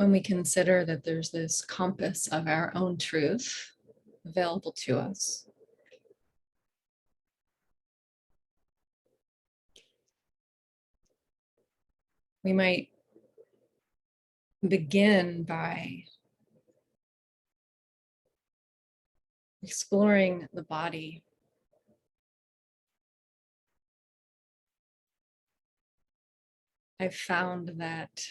when we consider that there's this compass of our own truth available to us, we might begin by exploring the body. I've found that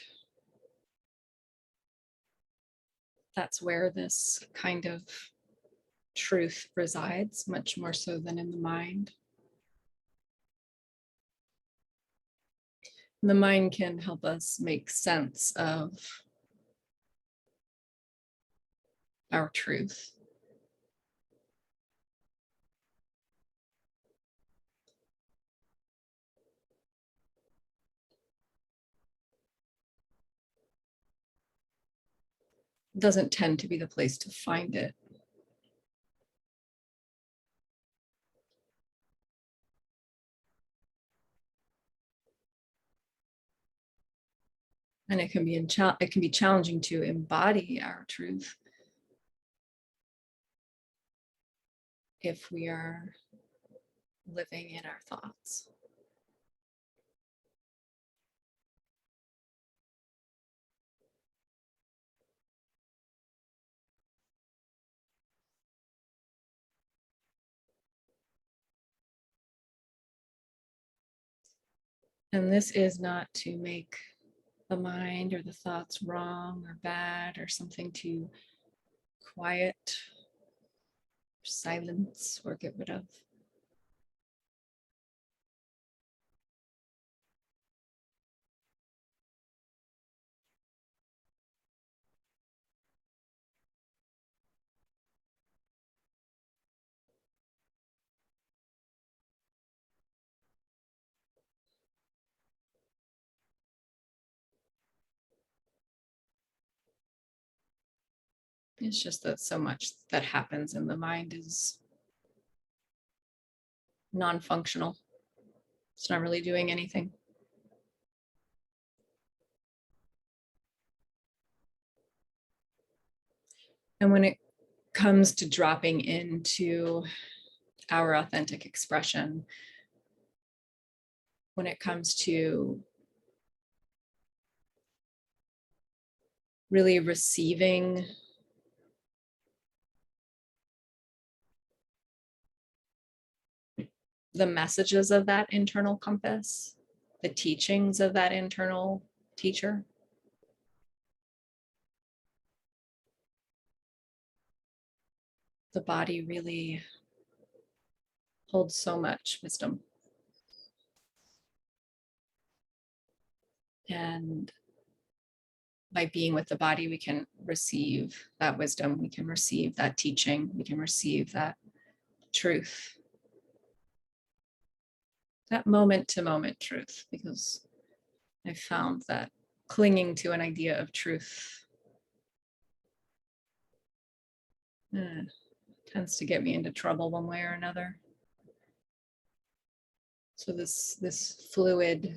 that's where this kind of truth resides, much more so than in the mind. The mind can help us make sense of our truth. It doesn't tend to be the place to find it. And it can be challenging to embody our truth if we are living in our thoughts. And this is not to make the mind or the thoughts wrong or bad or something to quiet, silence, or get rid of. It's just that so much that happens in the mind is non-functional. It's not really doing anything. And when it comes to dropping into our authentic expression, when it comes to really receiving the messages of that internal compass, the teachings of that internal teacher, the body really holds so much wisdom. And by being with the body, we can receive that wisdom, we can receive that teaching, we can receive that truth, that moment to moment truth, because I found that clinging to an idea of truth tends to get me into trouble one way or another. So this fluid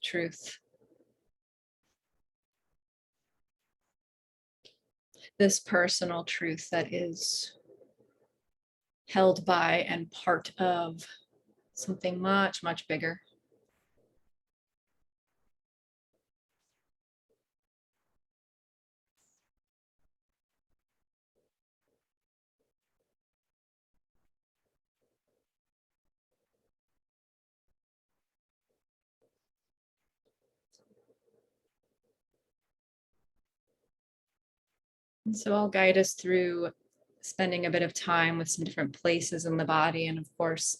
truth, this personal truth that is held by and part of something much, much bigger. And so I'll guide us through spending a bit of time with some different places in the body. And of course,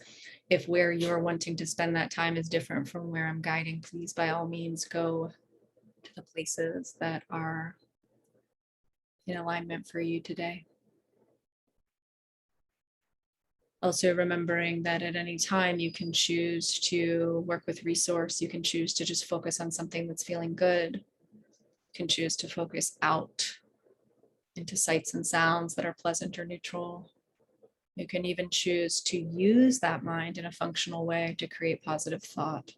if where you're wanting to spend that time is different from where I'm guiding, please by all means go to the places that are in alignment for you today. Also remembering that at any time you can choose to work with resource, you can choose to just focus on something that's feeling good, you can choose to focus out into sights and sounds that are pleasant or neutral. You can even choose to use that mind in a functional way to create positive thought.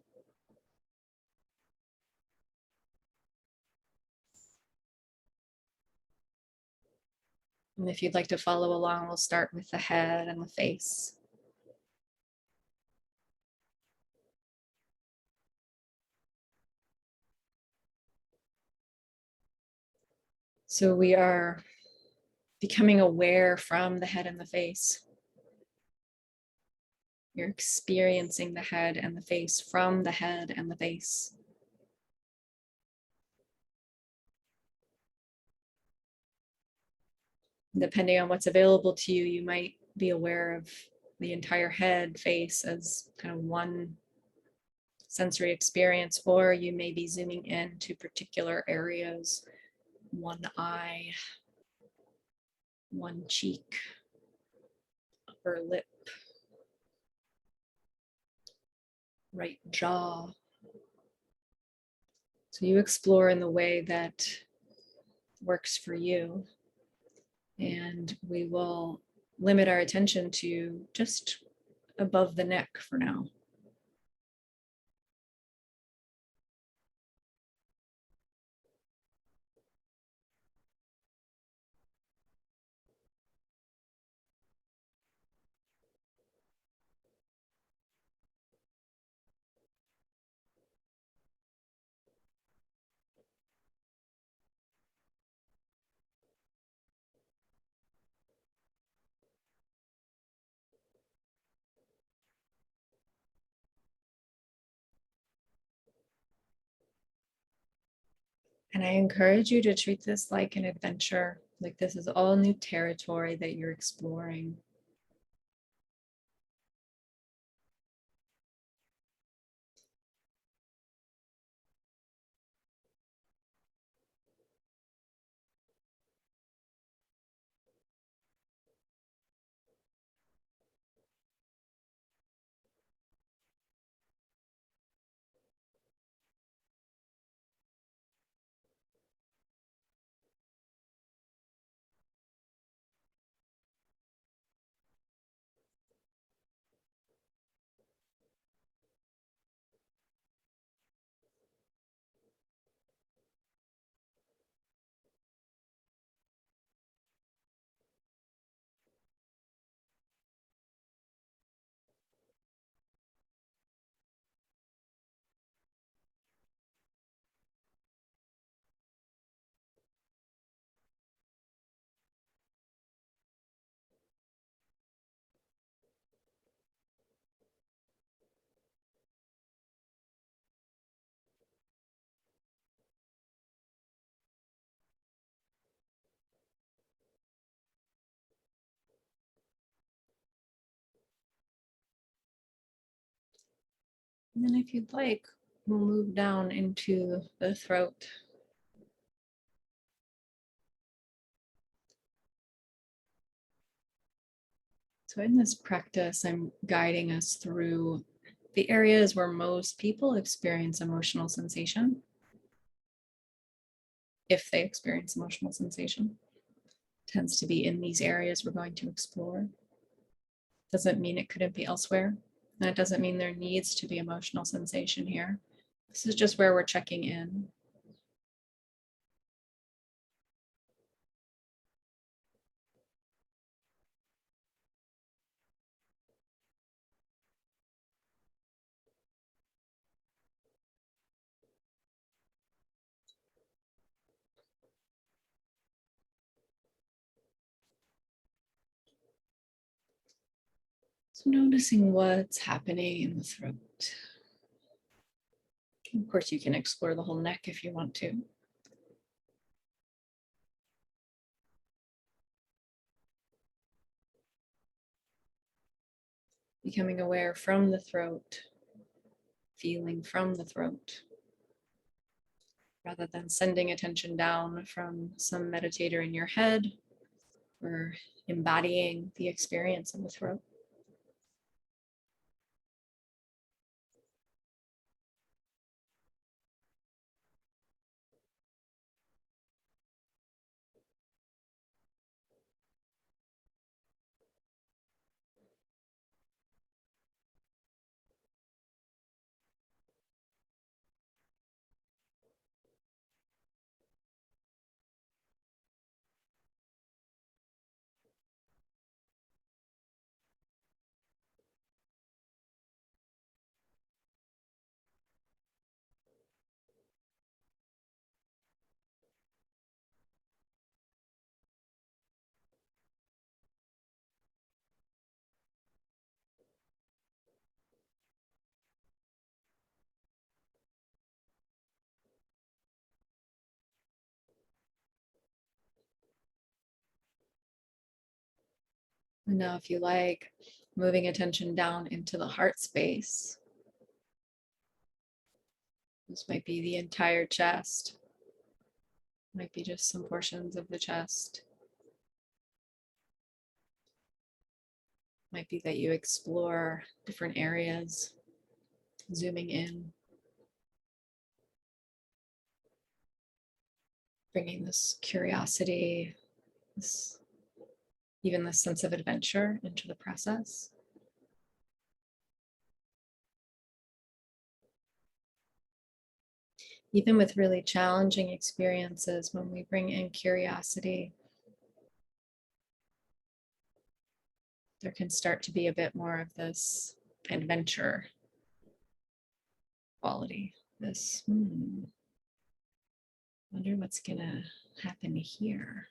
And if you'd like to follow along, we'll start with the head and the face. So we are becoming aware from the head and the face. You're experiencing the head and the face from the head and the face. Depending on what's available to you, you might be aware of the entire head, face as kind of one sensory experience, or you may be zooming in to particular areas, one eye, one cheek, upper lip, right jaw. So you explore in the way that works for you. And we will limit our attention to just above the neck for now. And I encourage you to treat this like an adventure, like this is all new territory that you're exploring. And then if you'd like, we'll move down into the throat. So in this practice, I'm guiding us through the areas where most people experience emotional sensation, if they experience emotional sensation. Tends to be in these areas we're going to explore. Doesn't mean it couldn't be elsewhere. That doesn't mean there needs to be emotional sensation here. This is just where we're checking in. So noticing what's happening in the throat. Of course, you can explore the whole neck if you want to. Becoming aware from the throat, feeling from the throat, rather than sending attention down from some meditator in your head or embodying the experience of the throat. And now, if you like, moving attention down into the heart space. This might be the entire chest, might be just some portions of the chest. Might be that you explore different areas, zooming in, bringing this curiosity, this, even this sense of adventure into the process. Even with really challenging experiences, when we bring in curiosity, there can start to be a bit more of this adventure quality. This, wonder what's gonna happen here.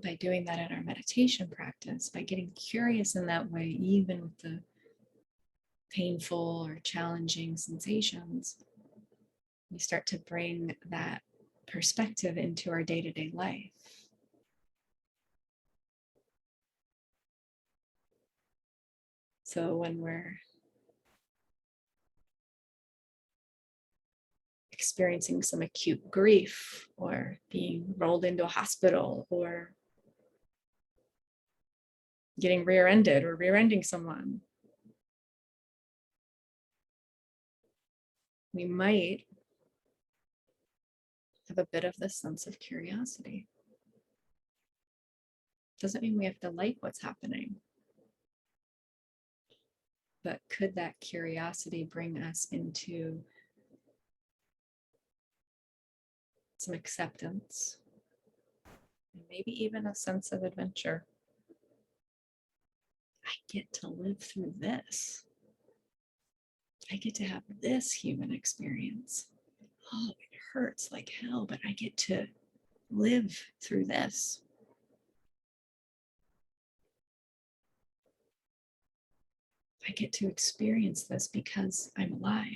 By doing that in our meditation practice, by getting curious in that way, even with the painful or challenging sensations, we start to bring that perspective into our day-to-day life. So when we're experiencing some acute grief or being rolled into a hospital or getting rear-ended or rear-ending someone, we might have a bit of this sense of curiosity. Doesn't mean we have to like what's happening, but could that curiosity bring us into some acceptance and maybe even a sense of adventure? I get to live through this. I get to have this human experience. Oh, it hurts like hell, but I get to live through this. I get to experience this because I'm alive.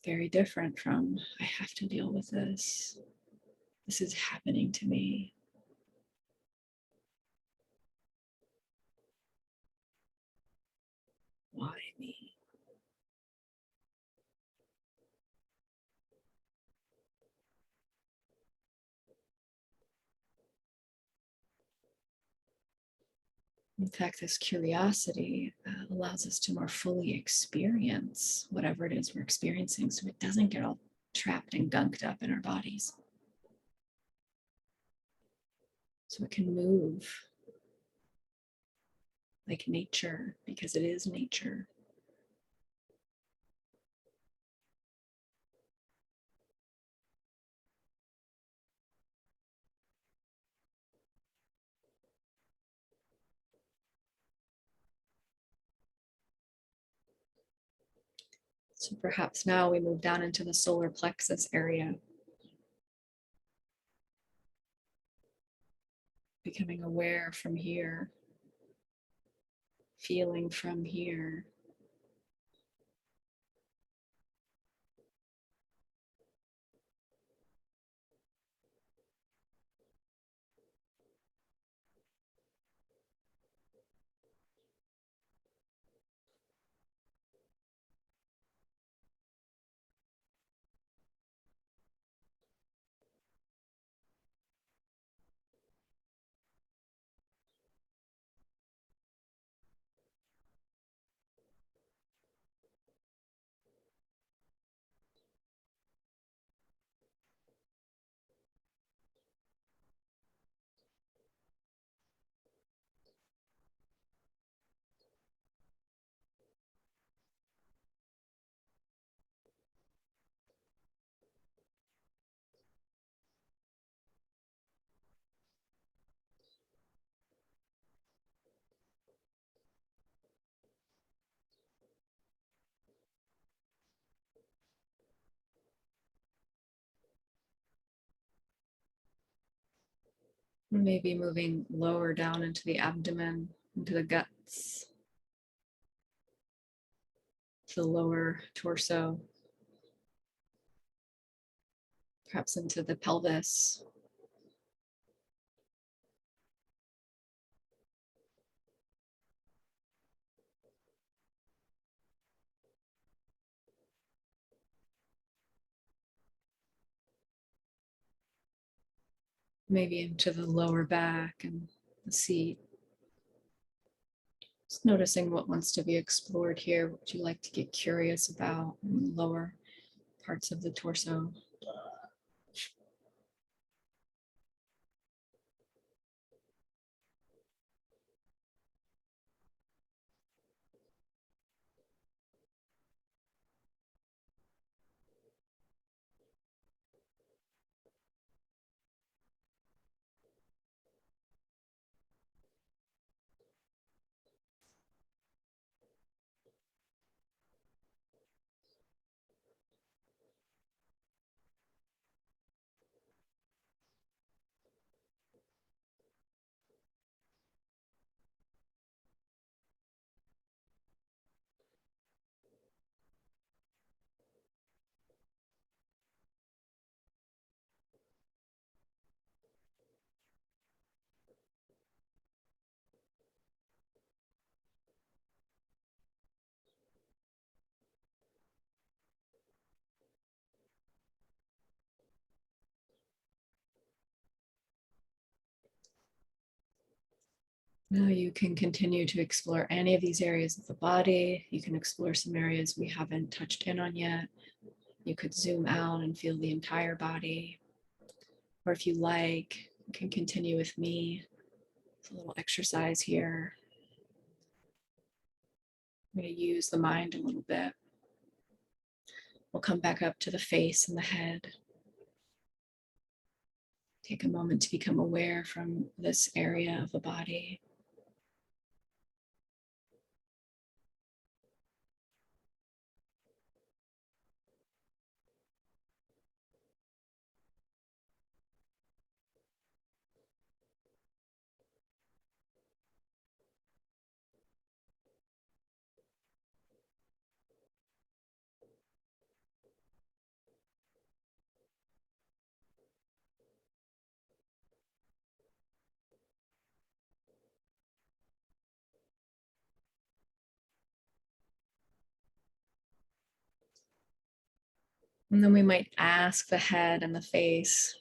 Very different from, I have to deal with this. This is happening to me. Why me? In fact, this curiosity allows us to more fully experience whatever it is we're experiencing, so it doesn't get all trapped and gunked up in our bodies. So it can move like nature, because it is nature. So perhaps now we move down into the solar plexus area, becoming aware from here, feeling from here. Maybe moving lower down into the abdomen, into the guts. the lower torso, perhaps into the pelvis. Maybe into the lower back and the seat. Just noticing what wants to be explored here. What would you like to get curious about in the lower parts of the torso? Now you can continue to explore any of these areas of the body. You can explore some areas we haven't touched in on yet. You could zoom out and feel the entire body. Or if you like, you can continue with me. It's a little exercise here. I'm going to use the mind a little bit. We'll come back up to the face and the head. Take a moment to become aware from this area of the body. And then we might ask the head and the face,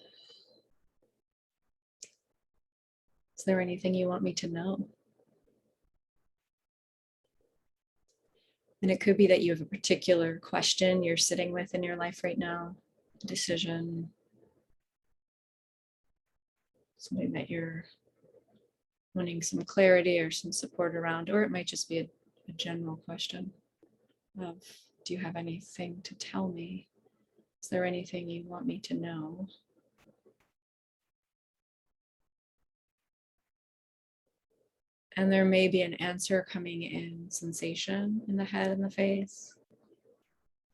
is there anything you want me to know? And it could be that you have a particular question you're sitting with in your life right now, a decision, something that you're wanting some clarity or some support around, or it might just be a general question of, do you have anything to tell me? Is there anything you want me to know? And there may be an answer coming in sensation in the head and the face,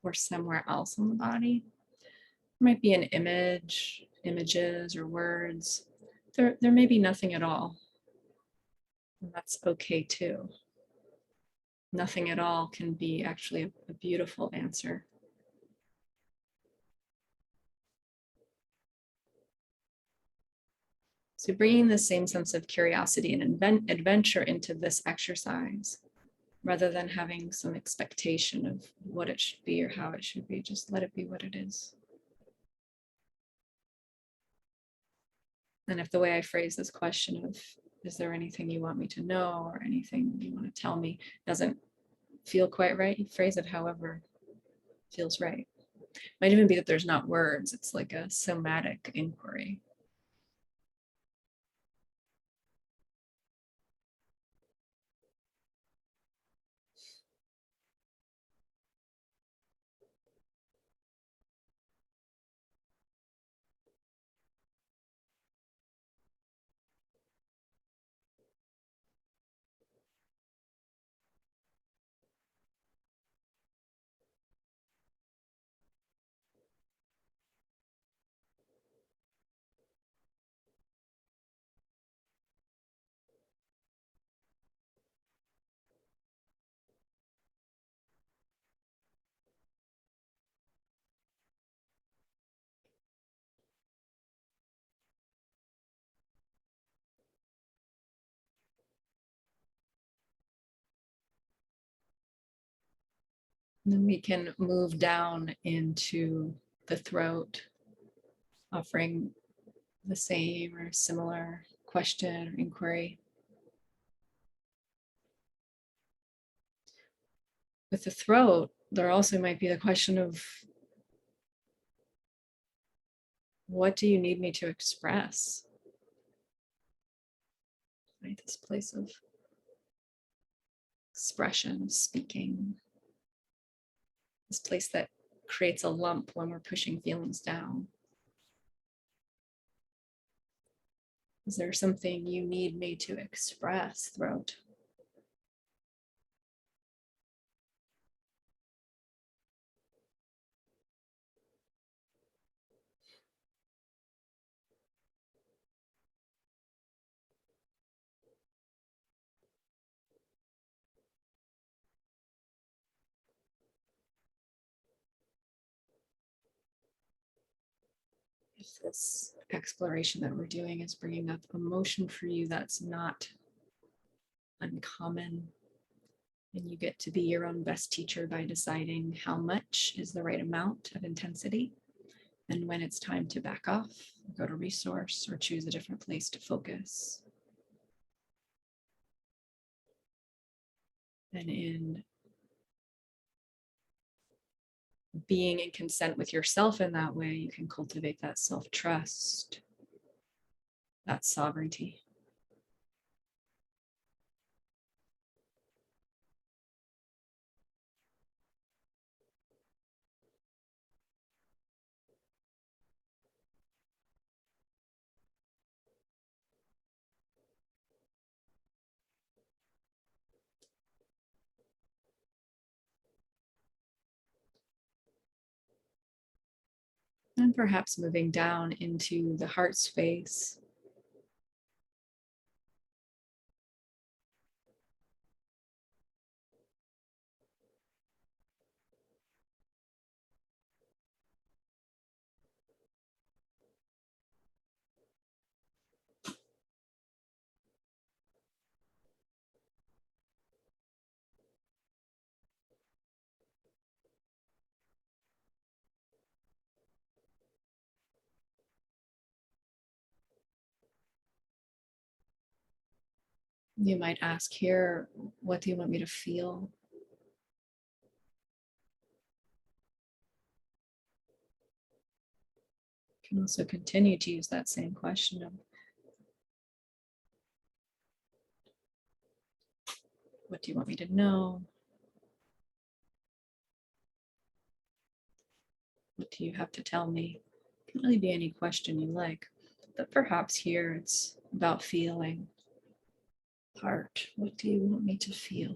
or somewhere else in the body. There might be an image, images, or words. There may be nothing at all. And that's okay too. Nothing at all can be actually a beautiful answer. So bringing the same sense of curiosity and adventure into this exercise, rather than having some expectation of what it should be or how it should be, just let it be what it is. And if the way I phrase this question of, is there anything you want me to know or anything you want to tell me, doesn't feel quite right, you phrase it however feels right. Might even be that there's not words, it's like a somatic inquiry. And then we can move down into the throat, offering the same or similar question or inquiry. With the throat, there also might be the question of, what do you need me to express? Right, this place of expression, speaking, this place that creates a lump when we're pushing feelings down. Is there something you need me to express, throat? If this exploration that we're doing is bringing up emotion for you, that's not uncommon. And you get to be your own best teacher by deciding how much is the right amount of intensity and when it's time to back off, go to resource, or choose a different place to focus. And in being in consent with yourself in that way, you can cultivate that self-trust, that sovereignty. And perhaps moving down into the heart space. You might ask here, what do you want me to feel? You can also continue to use that same question of, what do you want me to know? What do you have to tell me? It can really be any question you like, but perhaps here it's about feeling. Heart, what do you want me to feel?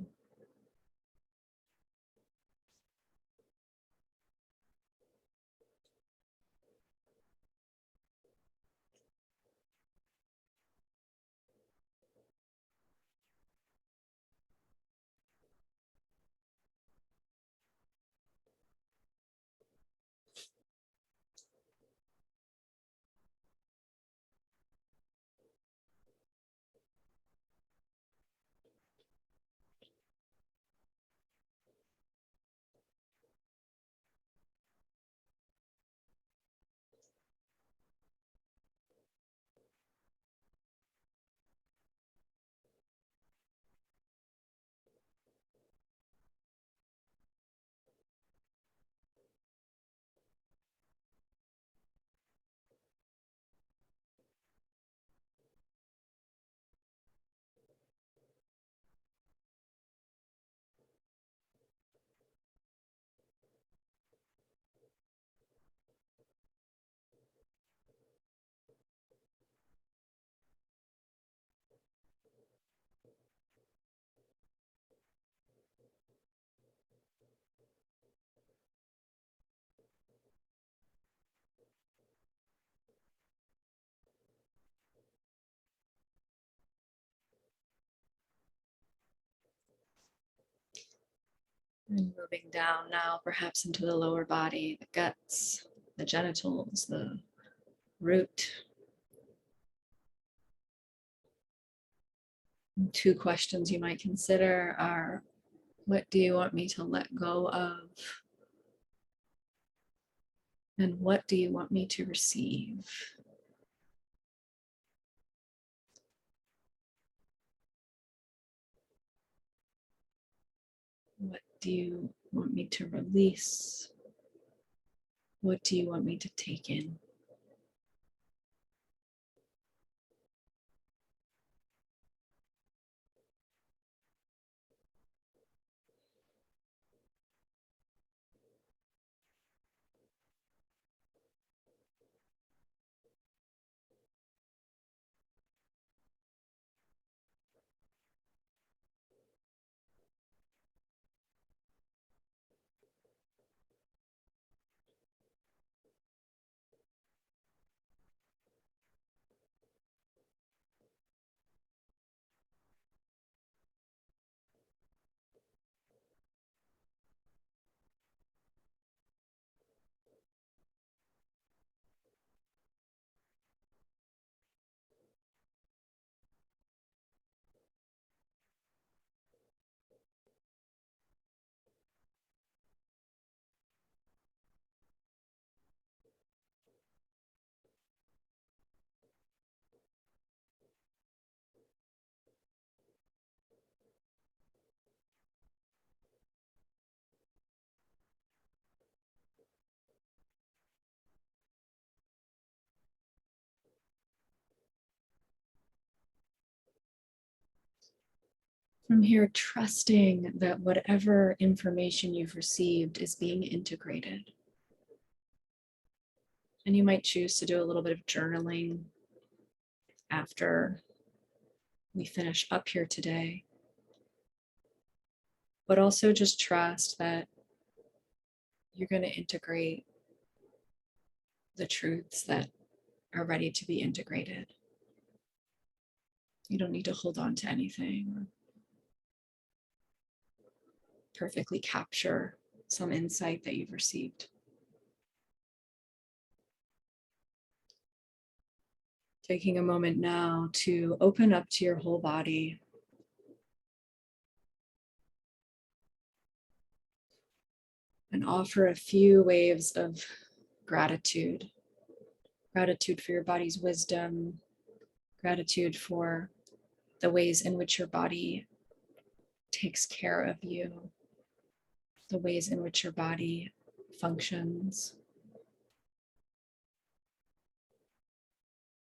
And moving down now, perhaps into the lower body, the guts, the genitals, the root. And two questions you might consider are, What do you want me to let go of? And what do you want me to receive? What do you want me to release? What do you want me to take in? From here, trusting that whatever information you've received is being integrated. And you might choose to do a little bit of journaling after we finish up here today. But also just trust that you're going to integrate the truths that are ready to be integrated. You don't need to hold on to anything or perfectly capture some insight that you've received. Taking a moment now to open up to your whole body. And offer a few waves of gratitude. Gratitude for your body's wisdom. Gratitude for the ways in which your body takes care of you. The ways in which your body functions.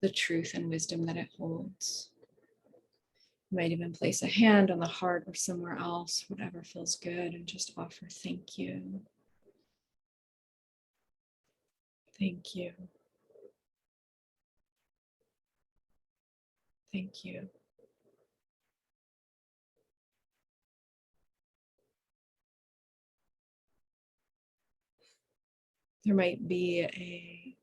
The truth and wisdom that it holds. You might even place a hand on the heart or somewhere else, whatever feels good, and just offer thank you. Thank you. Thank you. There might be a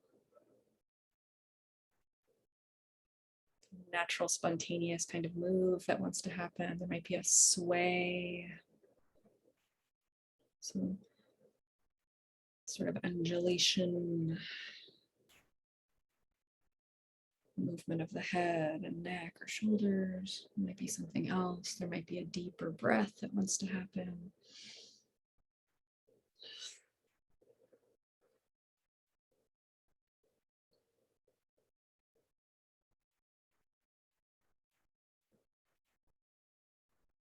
natural, spontaneous kind of move that wants to happen. There might be a sway, some sort of undulation, movement of the head and neck or shoulders. There might be something else. There might be a deeper breath that wants to happen.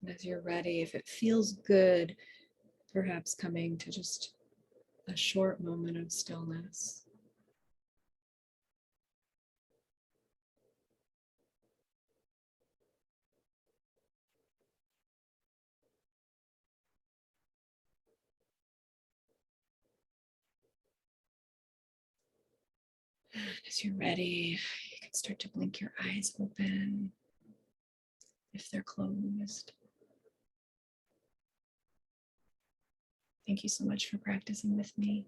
And as you're ready, if it feels good, perhaps coming to just a short moment of stillness. And as you're ready, you can start to blink your eyes open if they're closed. Thank you so much for practicing with me.